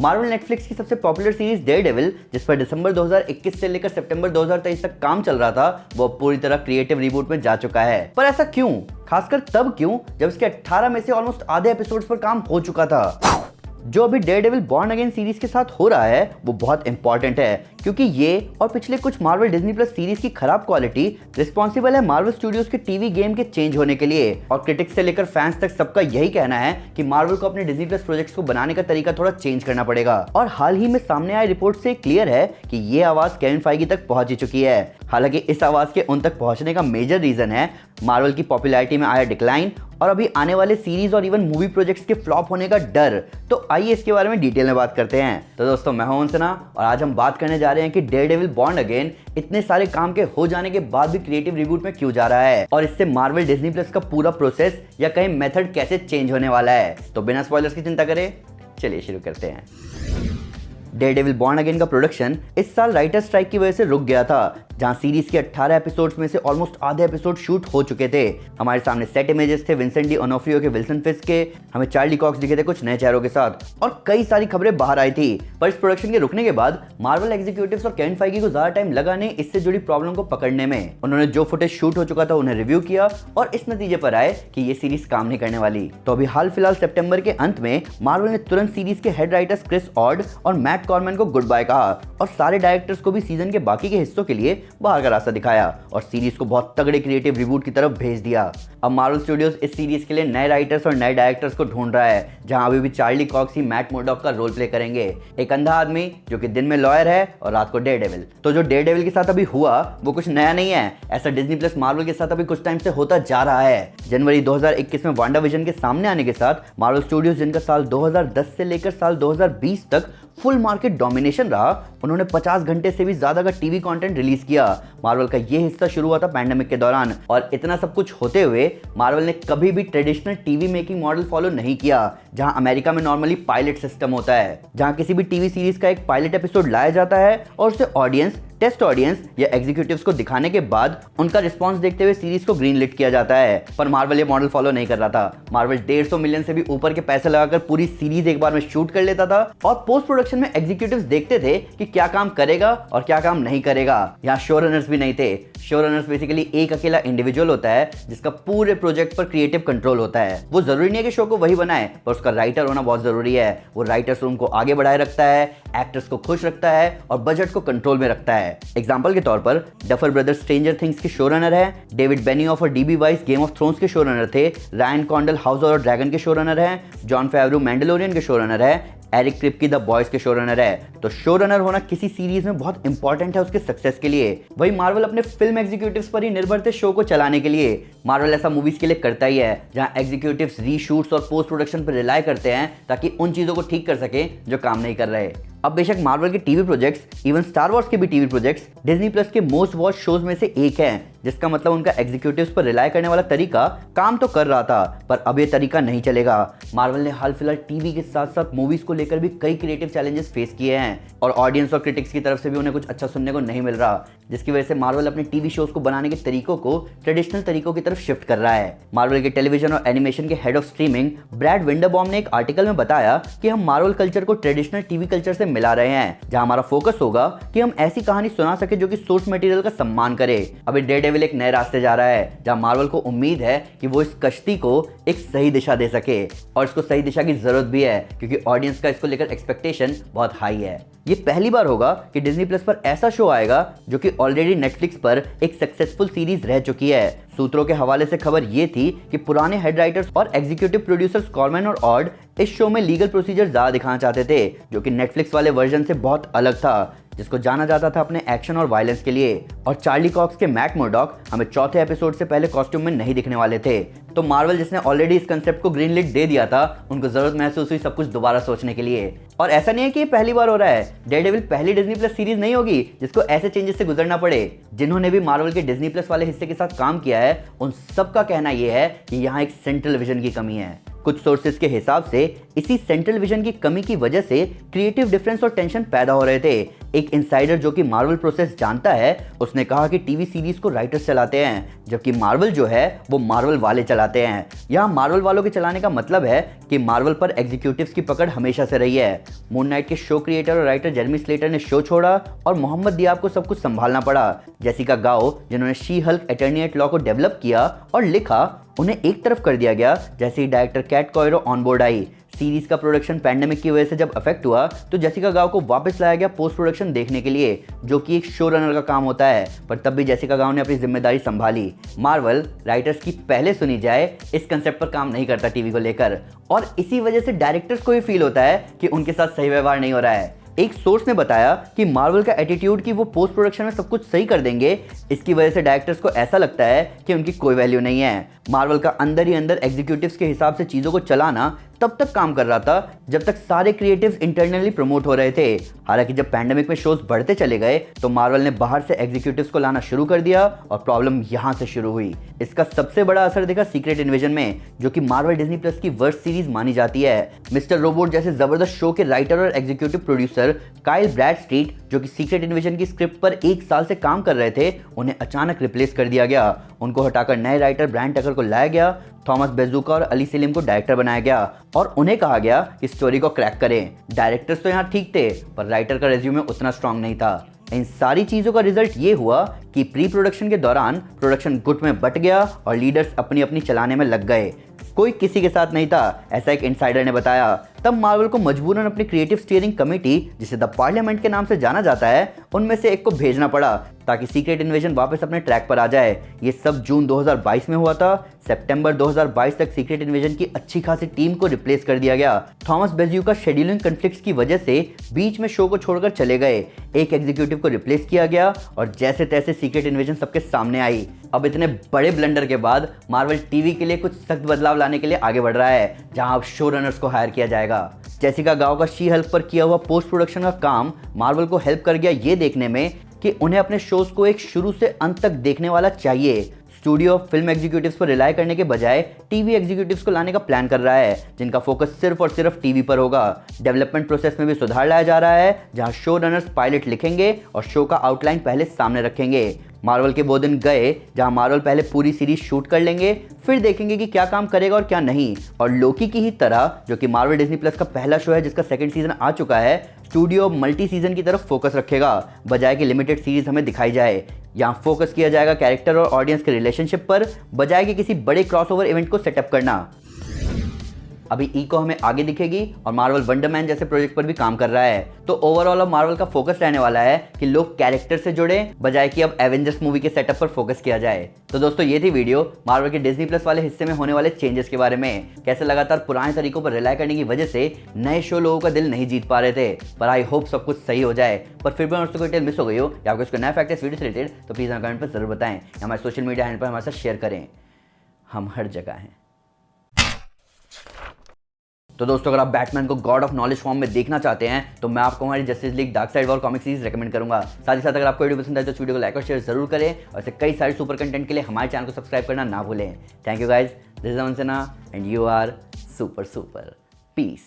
Marvel Netflix की सबसे popular series Daredevil, जिस पर दिसंबर 2021 से लेकर सितंबर 2023 तक काम चल रहा था, वो पूरी तरह क्रिएटिव रिबूट में जा चुका है। पर ऐसा क्यों? खासकर तब क्यों जब इसके 18 में से ऑलमोस्ट आधे एपिसोड्स पर काम हो चुका था। जो अभी डेयरडेविल बॉर्न अगेन सीरीज के साथ हो रहा है वो बहुत इंपॉर्टेंट है, क्योंकि ये और पिछले कुछ मार्वल डिज्नी प्लस सीरीज की खराब क्वालिटी रिस्पॉन्सिबल है मार्वल स्टूडियोज के टीवी गेम के चेंज होने के लिए। और क्रिटिक्स से लेकर फैंस तक सबका यही कहना है कि मार्वल को अपने डिज्नी प्लस प्रोजेक्ट्स को बनाने का तरीका थोड़ा चेंज करना पड़ेगा। और हाल ही में सामने आए रिपोर्ट से क्लियर है कि ये आवाज केविन फाइगी तक पहुंच ही चुकी है। हालांकि इस आवाज के उन तक पहुंचने का मेजर रीजन है मार्वल की पॉपुलैरिटी में आया डिक्लाइन और अभी आने वाले सीरीज और इवन मूवी प्रोजेक्ट्स के फ्लॉप होने का डर। तो आइए इसके बारे में डिटेल में बात करते हैं। तो दोस्तों, मैं हूं अंसना और आज हम बात करने जा रहे हैं कि डेयरडेविल बॉर्न अगेन इतने सारे काम के हो जाने के बाद भी क्रिएटिव रिबूट में क्यों जा रहा है और इससे मार्वल डिज्नी प्लस का पूरा प्रोसेस या कहीं मेथड कैसे चेंज होने वाला है। तो बिना स्पॉयलर्स की चिंता करें, चलिए शुरू करते हैं। डेयरडेविल बॉर्न अगेन का प्रोडक्शन इस साल राइटर स्ट्राइक की वजह से रुक गया था, जहां सीरीज के 18 एपिसोड्स में से ऑलमोस्ट आधे एपिसोड शूट हो चुके थे। हमारे सामने सेट इमेजेस थे विंसेंट डी ओनोफ्रियो के विल्सन फिस्क के, हमें चार्ली कॉक्स दिखे थे कुछ नए चेहरों के साथ और कई सारी खबरें बाहर आई थी। पर इस प्रोडक्शन के रुकने के बाद मार्वल एग्जीक्यूटिव्स और केविन फाइगी को ज्यादा टाइम लगा नहीं इससे जुड़ी प्रॉब्लम को पकड़ने में। उन्होंने जो फुटेज शूट हो चुका था उन्हें रिव्यू किया और इस नतीजे पर आए कि ये सीरीज काम नहीं करने वाली। तो अभी हाल फिलहाल सितंबर के अंत में मार्वल ने तुरंत सीरीज के हेड राइटर्स क्रिस ऑड और मैट कॉर्मैन को गुड बाय कहा और सारे डायरेक्टर्स को भी सीजन के बाकी के हिस्सों के लिए बाहर का रास्ता दिखाया और सीरीज को बहुत तगड़े क्रिएटिव रिबूट की तरफ भेज दिया। अब मार्वल स्टूडियोज इस सीरीज के लिए नए राइटर्स और नए डायरेक्टर्स को ढूंढ रहा है, जहां अभी भी चार्ली कॉक्स ही मैट मुर्डॉक का रोल प्ले करेंगे, एक अंधा आदमी जो कि दिन में लॉयर है और रात को डेयरडेविल। तो जो डेयरडेविल के साथ अभी हुआ वो कुछ नया नहीं है, ऐसा डिज्नी प्लस मार्वल के साथ अभी कुछ टाइम से होता जा रहा है। जनवरी 2021 में वांडाविजन के सामने आने के साथ मार्वल स्टूडियोज, जिनका साल 2010 से लेकर साल 2020 तक फुल मार्केट डोमिनेशन रहा, उन्होंने 50 घंटे से भी ज्यादा का टीवी कंटेंट रिलीज किया। मार्वल का ये हिस्सा शुरू हुआ था पैंडेमिक के दौरान और इतना सब कुछ होते हुए मार्वल ने कभी भी traditional TV making model follow नहीं किया, जहां अमेरिका में नॉर्मली पायलट सिस्टम होता है, जहां किसी भी टीवी सीरीज का एक पायलट एपिसोड लाया जाता है और उसे ऑडियंस, टेस्ट ऑडियंस या एग्जीक्यूटिव्स को दिखाने के बाद उनका रिस्पांस देखते हुए सीरीज को ग्रीन लिट किया जाता है। पर मार्वल ये मॉडल फॉलो नहीं कर रहा था। मार्वल 150 मिलियन से भी ऊपर के पैसे लगाकर पूरी सीरीज एक बार में शूट कर लेता था और पोस्ट प्रोडक्शन में एग्जीक्यूटिव्स देखते थे कि क्या काम करेगा और क्या काम नहीं करेगा। यहाँ शो रनर्स भी नहीं थे। शो रनर्स बेसिकली एक अकेला इंडिविजुअल होता है जिसका पूरे प्रोजेक्ट पर क्रिएटिव कंट्रोल होता है। वो जरूरी नहीं है कि शो को वही बनाए, पर उसका राइटर होना बहुत जरूरी है। वो राइटर्स रूम को आगे बढ़ाए रखता है, एक्टर्स को खुश रखता है और बजट को कंट्रोल में रखता है। एग्जाम्पल के तौर पर डफर ब्रदर्स स्ट्रेंजर थिंग्स के शो रनर है, डेविड बेनियोफ और dB vice game of thrones के शो रनर थे, रायन कॉन्डल हाउस और ड्रैगन के शो रनर है, जॉन फेवरू मैंडलोरियन के शो रनर है, एरिक क्रिप्की द बॉयज के शो रनर है। तो शो रनर होना किसी सीरीज में बहुत इंपॉर्टेंट है उसके सक्सेस के लिए। वही मार्वल अपने फिल्म एग्जीक्यूटिव्स पर ही निर्भर थे शो को चलाने के लिए। मार्वल ऐसा मूवीज के लिए करता ही है, जहां एग्जीक्यूटिव्स रीशूट्स और पोस्ट प्रोडक्शन पर रिलाय करते हैं ताकि उन चीजों को ठीक कर सके जो काम नहीं कर रहे। अब बेशक मार्वल के TV projects, even star Wars के भी टीवी प्रोजेक्ट्स डिज्नी प्लस के मोस्ट वॉच शोज में से एक है, जिसका मतलब उनका एग्जीक्यूटिव्स पर रिलाय करने वाला तरीका काम तो कर रहा था, पर अब ये तरीका नहीं चलेगा। मार्वल ने हाल फिलहाल टीवी के साथ साथ मूवीज को लेकर भी कई क्रिएटिव चैलेंजेस फेस किए हैं और ऑडियंस और क्रिटिक्स की तरफ से भी उन्हें कुछ अच्छा सुनने को नहीं मिल रहा, जिसकी वजह से मार्वल अपने टीवी शोज को बनाने के तरीकों को ट्रेडिशनल तरीकों की तरफ शिफ्ट कर रहा है। मार्वल के टेलीविजन और एनिमेशन के हेड ऑफ स्ट्रीमिंग ब्रैड विंडरबॉम ने एक आर्टिकल में बताया कि हम मार्वल कल्चर को ट्रेडिशनल टीवी कल्चर से मिला रहे हैं, जहां हमारा फोकस होगा कि हम ऐसी कहानी सुना सके जो कि सोर्स मटेरियल का सम्मान करे। अभी डेयरडेविल एक नए रास्ते जा रहा है, जहां मार्वल को उम्मीद है कि वो इस कश्ती को एक सही दिशा दे सके और इसको सही दिशा की जरूरत भी है, क्योंकि ऑडियंस का इसको लेकर एक्सपेक्टेशन बहुत हाई है। ये पहली बार होगा कि डिज्नी प्लस पर ऐसा शो आएगा जो कि ऑलरेडी नेटफ्लिक्स पर एक सक्सेसफुल सीरीज रह चुकी है। सूत्रों के हवाले से खबर ये थी कि पुराने हेड राइटर्स और एग्जीक्यूटिव प्रोड्यूसर्स कॉर्मैन और ऑड इस शो में लीगल प्रोसीजर ज्यादा दिखाना चाहते थे, जो कि नेटफ्लिक्स वाले वर्जन से बहुत अलग था, जिसको जाना जाता था अपने एक्शन और वायलेंस के लिए। और चार्ली कॉक्स के मैट मुर्डॉक हमें चौथे एपिसोड से पहले कॉस्ट्यूम में नहीं दिखने वाले थे। तो मार्वल, जिसने ऑलरेडी इस कंसेप्ट को ग्रीन लिट दे दिया था, उनको जरूरत महसूस हुई सब कुछ दोबारा सोचने के लिए। और ऐसा नहीं है कि ये पहली बार हो रहा है। डेयरडेविल पहली डिज्नी प्लस सीरीज नहीं होगी जिसको ऐसे चेंजेस से गुजरना पड़े। जिन्होंने भी मार्वल के डिज्नी प्लस वाले हिस्से के साथ काम किया है, उन सबका कहना यह है कि यहाँ एक सेंट्रल विजन की कमी है। कुछ सोर्सेज के हिसाब से इसी सेंट्रल विजन की कमी की वजह से क्रिएटिव डिफरेंस और टेंशन पैदा हो रहे थे। एक इनसाइडर जो कि मार्वल प्रोसेस जानता है, उसने कहा कि टीवी सीरीज को राइटर्स चलाते हैं, जबकि मार्वल जो है वो मार्वल वाले चलाते हैं। यहाँ मार्वल वालों के चलाने का मतलब है कि मार्वल पर एग्जीक्यूटिव्स की पकड़ हमेशा से रही है। मून नाइट के शो क्रिएटर और राइटर जेरेमी स्लेटर ने शो छोड़ा और मोहम्मद दियाब को सब कुछ संभालना पड़ा। जेसिका गाओ, जिन्होंने She Hulk Attorney at Law को डेवलप किया और लिखा, उन्हें एक तरफ कर दिया गया जैसे ही director Kat Coiro on board आई। सीरीज का प्रोडक्शन पैंडेमिक की वजह से जब अफेक्ट हुआ तो जेसिका गाओ को वापस लाया गया पोस्ट प्रोडक्शन देखने के लिए, जो कि एक शो रनर का काम होता है, पर तब भी जेसिका गाओ ने अपनी जिम्मेदारी संभाली। मार्वल राइटर्स की पहले सुनी जाए इस कंसेप्ट पर काम नहीं करता टीवी को लेकर, और इसी वजह से डायरेक्टर्स को ये फील होता है कि उनके साथ सही व्यवहार नहीं हो रहा है। एक सोर्स ने बताया कि मार्वल का एटीट्यूड कि वो पोस्ट प्रोडक्शन में सब कुछ सही कर देंगे, इसकी वजह से डायरेक्टर्स को ऐसा लगता है कि उनकी कोई वैल्यू नहीं है। मार्वल का अंदर ही अंदर एग्जीक्यूटिव्स के हिसाब से चीजों को चलाना तब तक काम कर रहा था जब तक सारे क्रिएटिव्स इंटरनली प्रमोट हो रहे थे। हालांकि जब पैंडेमिक में शोज बढ़ते चले गए तो मार्वल ने बाहर से एग्जीक्यूटिव्स को लाना शुरू कर दिया और प्रॉब्लम यहां से शुरू हुई। इसका सबसे बड़ा असर देखा सीक्रेट इन्वेजन में, जो कि मार्वल डिज्नी प्लस की वर्स्ट सीरीज मानी जाती है। मिस्टर रोबोट जैसे जबरदस्त शो के राइटर और एग्जीक्यूटिव प्रोड्यूसर काइल ब्रैडस्ट्रीट, जो कि सीक्रेट इन्वेजन की स्क्रिप्ट पर 1 साल से काम कर रहे थे, उन्हें अचानक रिप्लेस कर दिया गया। उनको हटाकर नए राइटर ब्रायन टकर को लाया गया, थॉमस बेजुका और अली सलीम को डायरेक्टर बनाया गया और उन्हें कहा गया कि स्टोरी को क्रैक करें। डायरेक्टर्स तो यहाँ ठीक थे, पर राइटर का रेज्यूमे उतना स्ट्रांग नहीं था। इन सारी चीजों का रिजल्ट ये हुआ कि प्री प्रोडक्शन के दौरान प्रोडक्शन गुट में बट गया और लीडर्स अपनी अपनी चलाने में लग गए, कोई किसी के साथ नहीं था, ऐसा एक इनसाइडर ने बताया। तब मार्वल को मजबूरन अपनी क्रिएटिव स्टीयरिंग कमेटी, जिसे द पार्लियामेंट के नाम से जाना जाता है, उनमें से एक को भेजना पड़ा ताकि सीक्रेट इन्वेजन वापस अपने ट्रैक पर आ जाए। ये सब जून 2022 में हुआ था। सितंबर 2022 तक सीक्रेट इन्वेजन की अच्छी खासी टीम को रिप्लेस कर दिया गया। थॉमस बेजुका शेड्यूलिंग कॉन्फ्लिक्ट्स की वजह से बीच में शो को छोड़कर चले गए। एक एग्जीक्यूटिव को रिप्लेस किया गया और जैसे तैसे सीक्रेट इन्वेजन सबके सामने आई। अब इतने बड़े ब्लंडर के बाद मार्वल टीवी के लिए कुछ सख्त बदलाव लाने के लिए आगे बढ़ रहा है, जहां अब शो रनर्स को हायर किया जाएगा। जेसिका गाओ का शी हल्क पर किया हुआ पोस्ट प्रोडक्शन का काम मार्वल को हेल्प कर गया ये देखने में कि उन्हें अपने शोज को एक शुरू से अंत तक देखने वाला चाहिए। स्टूडियो फिल्म एग्जीक्यूटिव्स पर रिलाय करने के बजाय टीवी एग्जीक्यूटिव्स को लाने का प्लान कर रहा है, जिनका फोकस सिर्फ और सिर्फ टीवी पर होगा। डेवलपमेंट प्रोसेस में भी सुधार लाया जा रहा है, जहां शो रनर्स पायलट लिखेंगे और शो का आउटलाइन पहले सामने रखेंगे। मार्वल के वो दिन गए जहां मार्वल पहले पूरी सीरीज शूट कर लेंगे, फिर देखेंगे कि क्या काम करेगा और क्या नहीं। और लोकी की ही तरह, जो कि मार्वल डिज्नी प्लस का पहला शो है जिसका सेकंड सीजन आ चुका है, स्टूडियो मल्टी सीजन की तरफ फोकस रखेगा, बजाय कि लिमिटेड सीरीज हमें दिखाई जाए। यहाँ फोकस किया जाएगा कैरेक्टर और ऑडियंस के रिलेशनशिप पर, बजाय कि किसी बड़े क्रॉसओवर इवेंट को सेटअप करना। अभी इको हमें आगे दिखेगी और मार्वल वंडरमैन जैसे प्रोजेक्ट पर भी काम कर रहा है। तो ओवरऑल अब मार्वल का फोकस रहने वाला है कि लोग कैरेक्टर से जुड़े, बजाय कि अब एवेंजर्स मूवी के सेटअप पर फोकस किया जाए। तो दोस्तों ये थी वीडियो मार्वल के डिज्नी प्लस वाले हिस्से में होने वाले चेंजेस के बारे में। कैसे लगातार पुराने तरीकों पर रिलाय करने की वजह से नए शो लोगों का दिल नहीं जीत पा रहे थे, पर आई होप सब कुछ सही हो जाए। पर फिर भी कोई डिटेल मिस हो गई हो या आपको इसको नया फैक्ट इस वीडियो से रिलेटेड, तो प्लीज हमें कमेंट पर जरूर बताएं, हमारे सोशल मीडिया हैंडल पर हमारे साथ शेयर करें। हम हर जगह हैं। तो दोस्तों अगर आप बैटमैन को गॉड ऑफ नॉलेज फॉर्म में देखना चाहते हैं तो मैं आपको हमारी justice league dark side war comic series recommend करूंगा। साथ ही साथ अगर आपको वीडियो पसंद आए तो इस वीडियो को लाइक और शेयर जरूर करें और ऐसे कई सारे सुपर कंटेंट के लिए हमारे चैनल को सब्सक्राइब करना ना भूलें। Thank you guys, this is Aman Sinha and you are super piece.